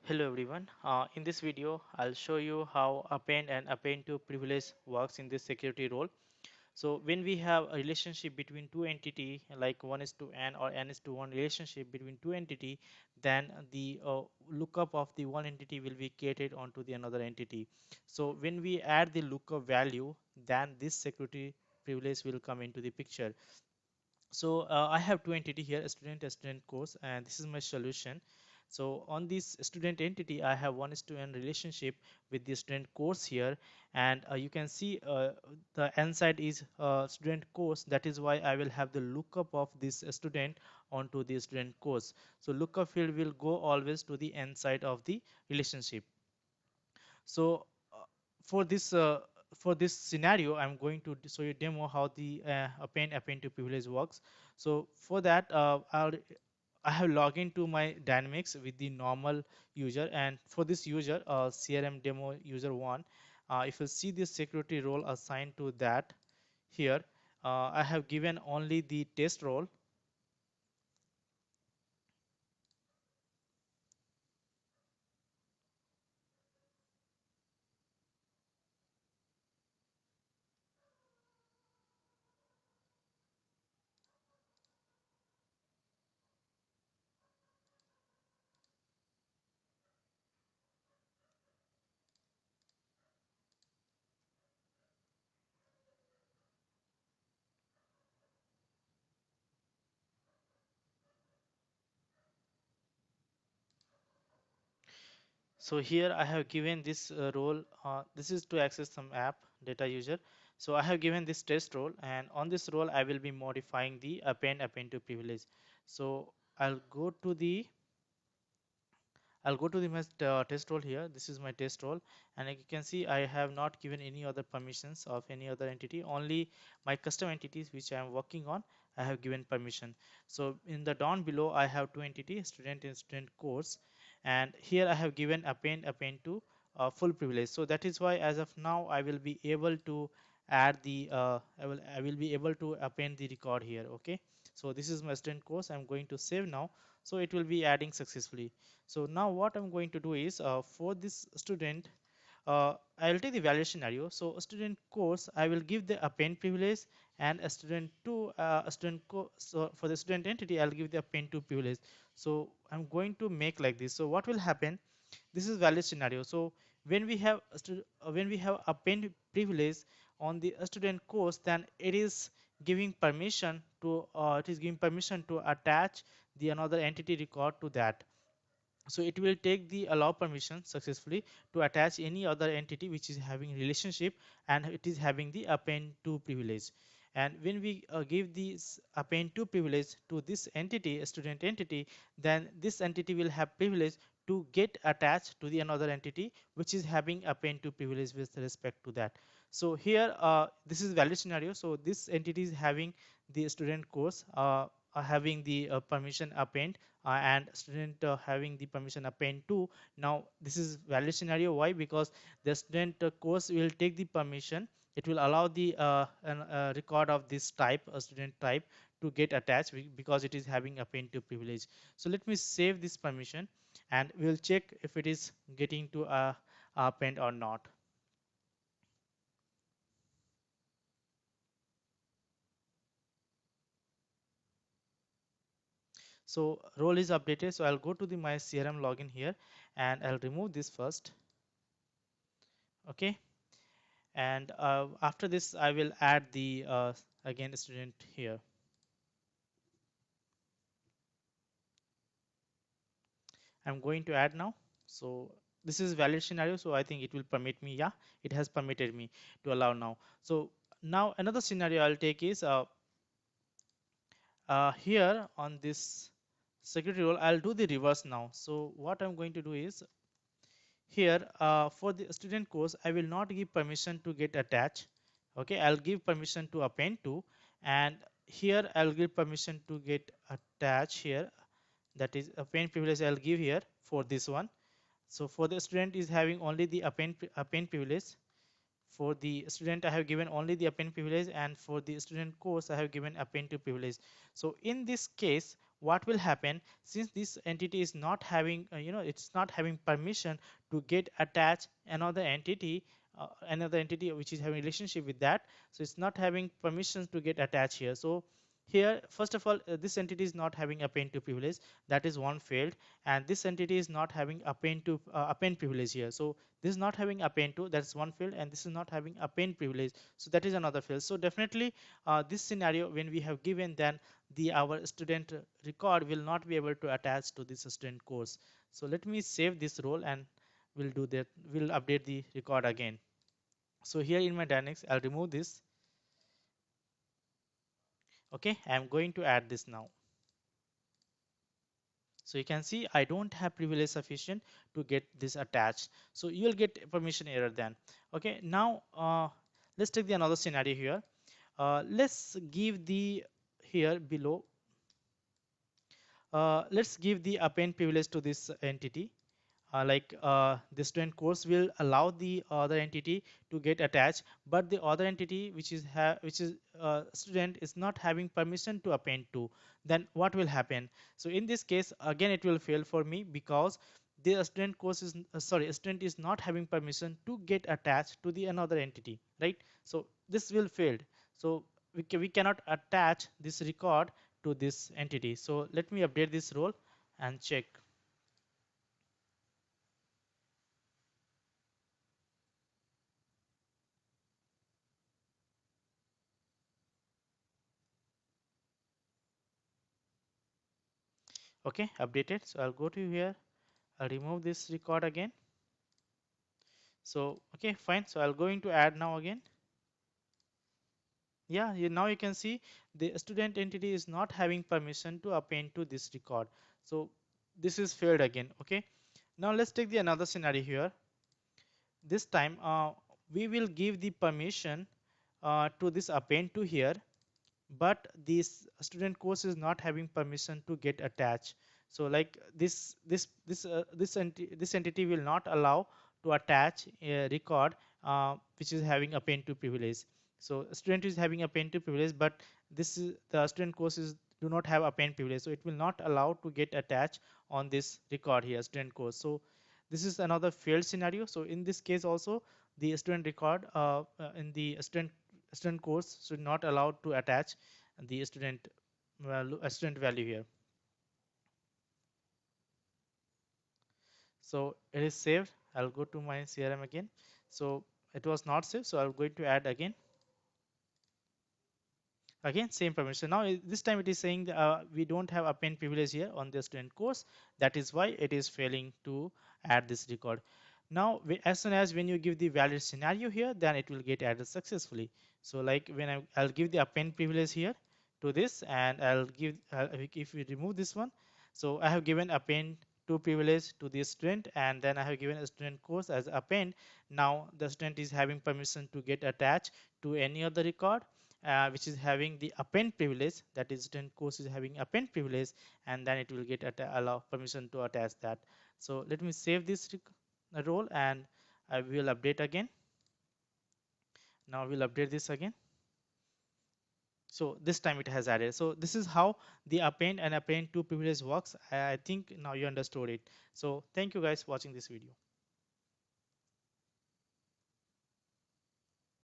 Hello everyone. In this video, I'll show you how append and append to privilege works in this security role. So when we have a relationship between two entity, like one is to n or n is to one relationship between two entity, then the lookup of the one entity will be created onto the another entity. So when we add the lookup value, then this security privilege will come into the picture. So I have two entity here, a student course, and this is my solution. So on this student entity, I have one is to n relationship with the student course here, and you can see the n side is student course. That is why I will have the lookup of this student onto the student course. So lookup field will go always to the n side of the relationship. So for this uh, for this scenario, I'm going to show you demo how the append to privilege works. So for that, I have logged into my Dynamics with the normal user, and for this user, CRM demo user one, if you see this security role assigned to that here, I have given only the test role. So here I have given this role. This is to access some app data user. So I have given this test role, and on this role I will be modifying the append to privilege. So I'll go to the my test role here. This is my test role, and like you can see, I have not given any other permissions of any other entity. Only my custom entities which I am working on, I have given permission. So in the down below, I have two entities, student and student course, and here I have given append to full privilege. So that is why, as of now, I will be able to add the I will be able to append the record here. Okay. So this is my student course. I'm going to save now. So it will be adding successfully. So now what I'm going to do is for this student, I'll take the value scenario. So a student course, I will give the append privilege, and a student to a student course. So for the student entity, I'll give the append to privilege. So I'm going to make like this. So what will happen? This is valid scenario. So when we have when we have append privilege on the student course, then it is giving permission to attach the another entity record to that. So it will take the allow permission successfully to attach any other entity which is having relationship, and it is having the append to privilege. And when we give this append to privilege to this entity, a student entity, then this entity will have privilege to get attached to the another entity which is having append to privilege with respect to that. So here this is valid scenario. So this entity is having the student course having the permission append, and student having the permission append to. Now this is valid scenario. Why? Because the student course will take the permission. It will allow the record of this type, a student type, to get attached because it is having append to privilege. So let me save this permission, and we'll check if it is getting to append or not. So role is updated. So I'll go to the my CRM login here, and I'll remove this first. Okay. And after this, I will add the again student here. I'm going to add now. So this is valid scenario, so I think it will permit me. Yeah, it has permitted me to allow now. So now another scenario I'll take is here on this security role, I'll do the reverse now. So what I'm going to do is here for the student course, I will not give permission to get attached. Okay, I'll give permission to append to, and here I'll give permission to get attached here. That is append privilege I'll give here for this one. So for the student is having only the append privilege. For the student, I have given only the append privilege, and for the student course, I have given append to privilege. So in this case, what will happen, since this entity is not having it's not having permission to get attached another entity which is having relationship with that, so it's not having permissions to get attached here. So here first of all, this entity is not having append to privilege, that is one failed. And this entity is not having append privilege here, so this is not having append to, that's one failed. And this is not having append privilege, so that is another fail. So definitely this scenario when we have given, then the our student record will not be able to attach to this student course. So let me save this role and we'll do that, we'll update the record again. So here in my dynamics I'll remove this. Okay, I'm going to add this now. So you can see I don't have privilege sufficient to get this attached, so you'll get permission error then. Okay, now let's take the another scenario here. Let's give the here below let's give the append privilege to this entity. The student course will allow the other entity to get attached, but the other entity which is student is not having permission to append to. Then what will happen? So in this case again it will fail for me, because the student course is student is not having permission to get attached to the another entity, right? So this will fail. So we cannot attach this record to this entity. So let me update this role and check. Okay, updated. So I'll go to here, I'll remove this record again. So okay, fine. So I'll going to add now again. Yeah, now you can see the student entity is not having permission to append to this record. So this is failed again. Okay, now let's take the another scenario here. This time we will give the permission to this append to here, but this student course is not having permission to get attached. So like this entity will not allow to attach a record which is having append to privilege. So student is having append to privilege, but this is the student courses do not have append privilege, so it will not allow to get attached on this record here, student course. So this is another failed scenario. So in this case also the student record in the student course should not allowed to attach the student value here. So it is saved. I'll go to my CRM again. So it was not saved, so I'm going to add again. Again same permission. Now this time it is saying we don't have append privilege here on the student course, that is why it is failing to add this record. Now as soon as when you give the valid scenario here, then it will get added successfully. So like when I'll give the append privilege here to this, and I'll give if we remove this one, so I have given append to privilege to the student, and then I have given a student course as append. Now the student is having permission to get attached to any other record which is having the append privilege, that is student course is having append privilege, and then it will get allow permission to attach that. So let me save this role and I will update again. Now we'll update this again. So this time it has added. So this is how the append and append to privilege works. I think now you understood it. So thank you guys for watching this video.